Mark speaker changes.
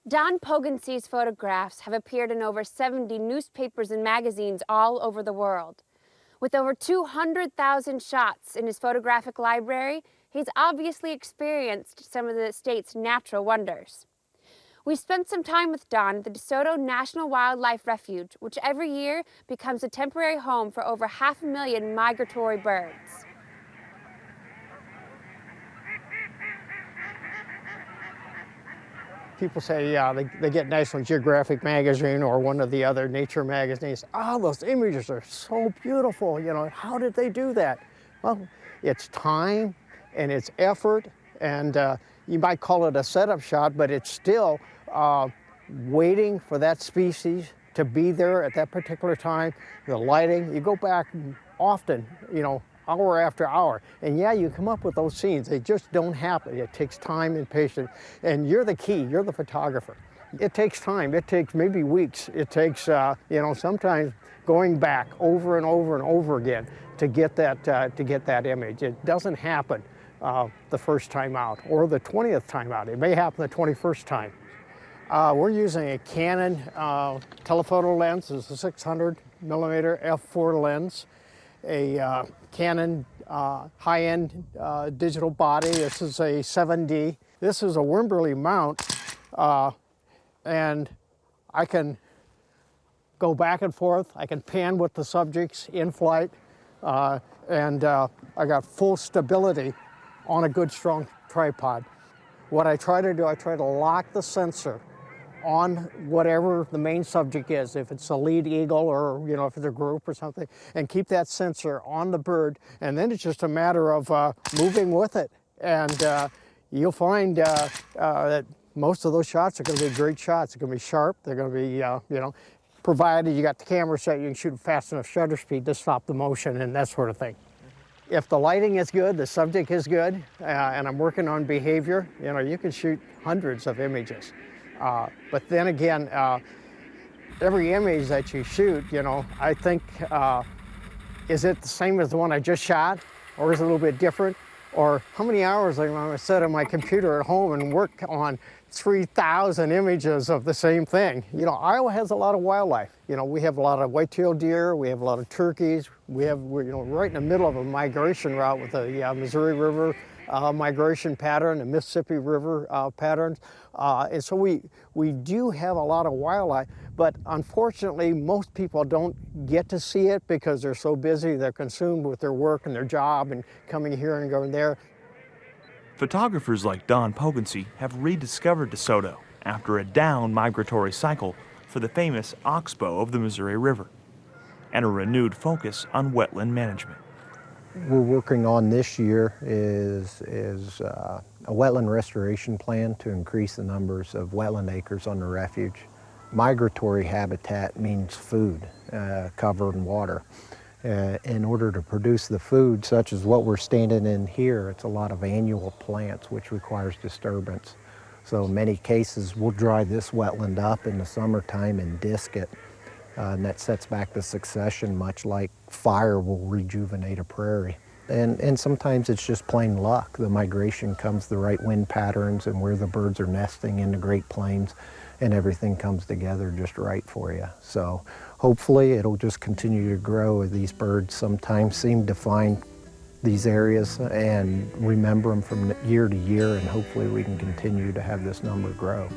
Speaker 1: Don Poggensee's photographs have appeared in over 70 newspapers and magazines all over the world. With over 200,000 shots in his photographic library, he's obviously experienced some of the state's natural wonders. We spent some time with Don at the DeSoto National Wildlife Refuge, which every year becomes a temporary home for over 500,000 migratory birds.
Speaker 2: People say, yeah, they get National Geographic magazine or one of the other nature magazines. Oh, those images are so beautiful. You know, how did they do that? Well, it's time and it's effort, and you might call it a setup shot, but it's still waiting for that species to be there at that particular time. The lighting, you go back often, you know, hour after hour. And yeah, you come up with those scenes. They just don't happen. It takes time and patience. And you're the key, you're the photographer. It takes time. It takes maybe weeks. It takes, you know, sometimes going back over and over and over again to get that image. It doesn't happen the first time out or the 20th time out. It may happen the 21st time. We're using a Canon telephoto lens. It's a 600 millimeter f4 lens. A Canon high-end digital body. This is a 7D. This is a Wimberley mount, and I can go back and forth. I can pan with the subjects in flight, and I got full stability on a good, strong tripod. What I try to do, I try to lock the sensor on whatever the main subject is, if it's a lead eagle or, you know, if it's a group or something, and keep that sensor on the bird, and then it's just a matter of moving with it. And you'll find that most of those shots are going to be great shots. They're going to be sharp. They're going to be, you know, provided you got the camera set, you can shoot fast enough shutter speed to stop the motion and that sort of thing. If the lighting is good, the subject is good, and I'm working on behavior, you know, you can shoot hundreds of images. But then again, every image that you shoot, you know, I think, is it the same as the one I just shot? Or is it a little bit different? Or how many hours am I going to sit on my computer at home and work on 3,000 images of the same thing? You know, Iowa has a lot of wildlife. You know, we have a lot of white-tailed deer, we have a lot of turkeys, we're, you know, right in the middle of a migration route with the Missouri River migration pattern, the Mississippi River patterns. And so we do have a lot of wildlife, but unfortunately most people don't get to see it because they're so busy, they're consumed with their work and their job and coming here and going there.
Speaker 3: Photographers like Don Poggensee have rediscovered DeSoto after a down migratory cycle for the famous oxbow of the Missouri River and a renewed focus on wetland management.
Speaker 4: We're working on this year is a wetland restoration plan to increase the numbers of wetland acres on the refuge. Migratory habitat means food, cover and water. In order to produce the food, such as what we're standing in here, it's a lot of annual plants, which requires disturbance. So in many cases, we'll dry this wetland up in the summertime and disc it. And that sets back the succession, much like fire will rejuvenate a prairie. And sometimes it's just plain luck. The migration comes, the right wind patterns and where the birds are nesting in the Great Plains, and everything comes together just right for you. So hopefully it'll just continue to grow. These birds sometimes seem to find these areas and remember them from year to year, and hopefully we can continue to have this number grow.